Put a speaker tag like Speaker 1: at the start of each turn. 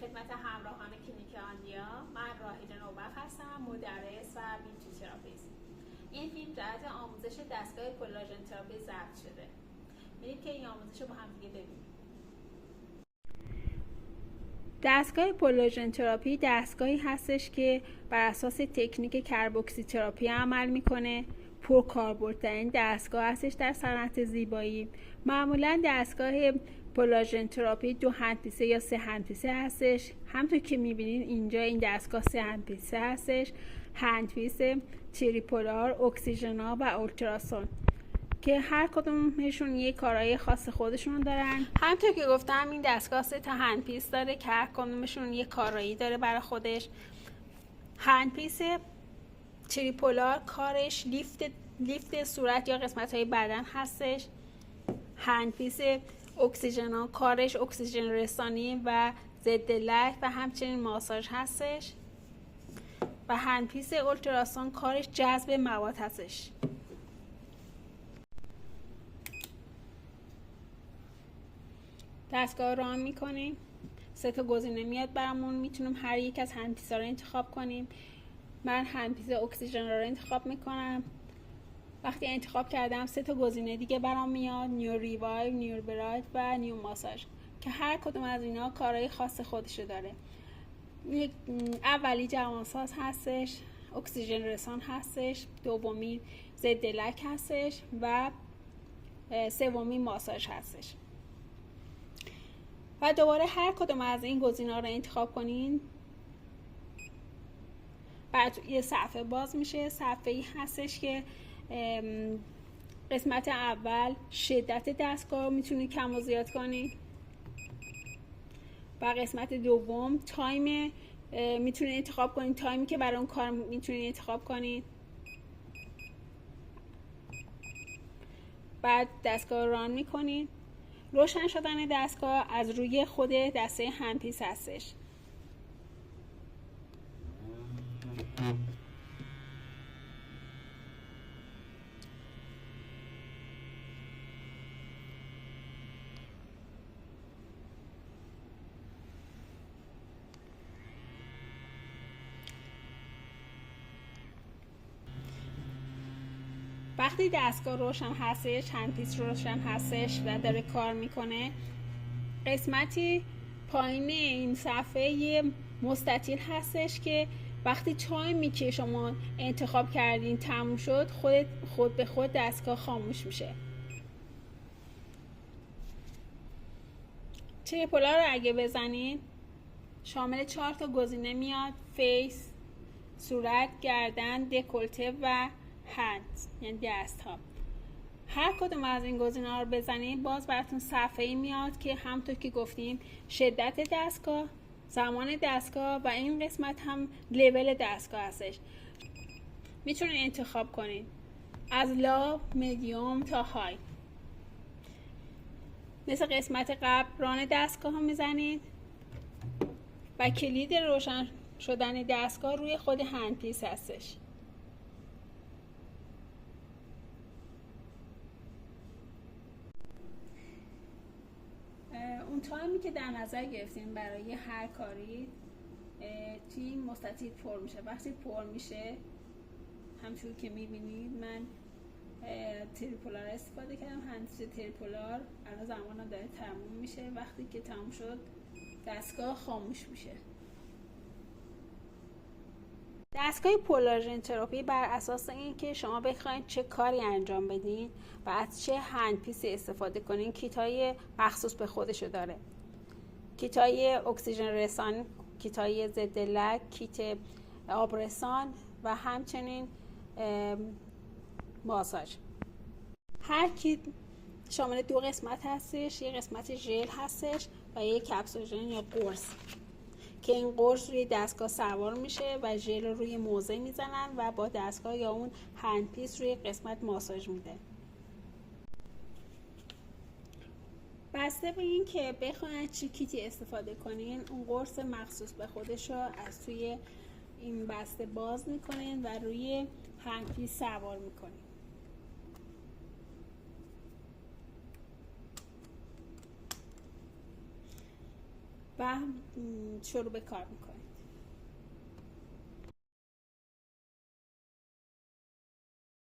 Speaker 1: خدمت همراهان کلینیک آندیا. من راهیده نوبخت هستم، مدرس و بیوتی تراپیست. این فیلم جهت آموزش دستگاه کولاژن تراپی ضبط شده. برید که این آموزش رو با هم دیگه ببینیم.
Speaker 2: دستگاه کولاژن تراپی دستگاهی هستش که بر اساس تکنیک کربوکسی تراپی عمل میکنه. پرکاربردترین دستگاه هستش در صنعت زیبایی. معمولا دستگاه کولاژن تراپی 2 هندپیسه یا 3 هندپیسه هستش. همونطور که میبینید اینجا این دستگاه 3 هندپیسه هستش. هندپیس تریپولار، اکسیژنا و اولتراسون که هر کدومشون یه کارهای خاص خودشون دارن. همونطور که گفتم این دستگاه 3 تا هندپیس داره که هر کدومشون یه کارایی داره برای خودش. هندپیس تریپولار کارش لیفت صورت یا قسمت‌های بدن هستش. هندپیس اکسیژنا کارش اکسیژن رسانی و ضد لک و همچنین ماساژ هستش. و هندپیس اولتراسون کارش جذب مواد هستش. دستگاه رو آن میکنیم. 3 تا گزینه میاد برامون، میتونیم هر یک از هندپیس‌ها رو انتخاب کنیم. من هندپیس اکسیژن رو انتخاب میکنم. وقتی انتخاب کردم 3 تا گزینه دیگه برام میاد، نیو ریوایو، نیو برایت و نیو ماساژ که هر کدوم از اینا کارهای خاص خودشو داره. اولی جوانساز هستش، اکسیژن رسان هستش، دومی ضد لک هستش و سومی ماساژ هستش. و دوباره هر کدوم از این گزینه‌ها رو انتخاب کنین، بعد یه صفحه باز میشه. صفحه‌ای هستش که قسمت اول شدت دستگاه رو میتونید کم و زیاد کنید و قسمت دوم تایم میتونید انتخاب کنید، تایمی که برای اون کار میتونید انتخاب کنید. بعد دستگاه رو ران میکنید. روشن شدن دستگاه از روی خود دسته هندپیس هستش. وقتی دستگاه روشن هستش، هندپیس روشن هستش و داره کار میکنه، قسمتی پایین این صفحه یه مستطیل هستش که وقتی تایمی که شما انتخاب کردین تموم شد، خود به خود دستگاه خاموش میشه. تریپولار رو اگه بزنین شامل 4 تا گزینه میاد: فیس، صورت، گردن، دکولته و هند، یعنی دست ها. هر کدوم از این گزینه‌ها رو بزنید باز براتون صفحه‌ای میاد که همونطور که گفتیم شدت دستگاه، زمان دستگاه و این قسمت هم لول دستگاه هستش. میتونید انتخاب کنید از لا، مدیوم تا های. مثل قسمت قبل ران دستگاه ها میزنید و کلید روشن شدن دستگاه روی خود هندپیس هستش. اون تایمی که در نظر گرفتیم برای هر کاری توی این مستطیل پر میشه. وقتی پر میشه همچون که میبینید من تریپولار استفاده کردم، هندپیس تریپولار. الان زمان داره تموم میشه. وقتی که تموم شد دستگاه خاموش میشه. دستگاه کولاژن تراپی بر اساس اینکه شما بخواید چه کاری انجام بدین و از چه هندپیسی استفاده کنین، کیتای مخصوص به خودشو داره. کیتای اکسیژن رسان، کیتای ضد لک، کیت آبرسان و همچنین ماساژ. هر کیت شامل 2 قسمت هستش، یه قسمت ژل هستش و یه کپسول یا قرص که این قرص روی دستگاه سوار میشه و ژل رو روی موضع میزنن و با دستگاه یا اون هندپیس روی قسمت ماساژ میده. بسته به این که بخواین چی کیتی استفاده کنین، اون قرص مخصوص به خودش رو از توی این بسته باز میکنین و روی هندپیس سوار میکنین. و شروع به کار میکنه.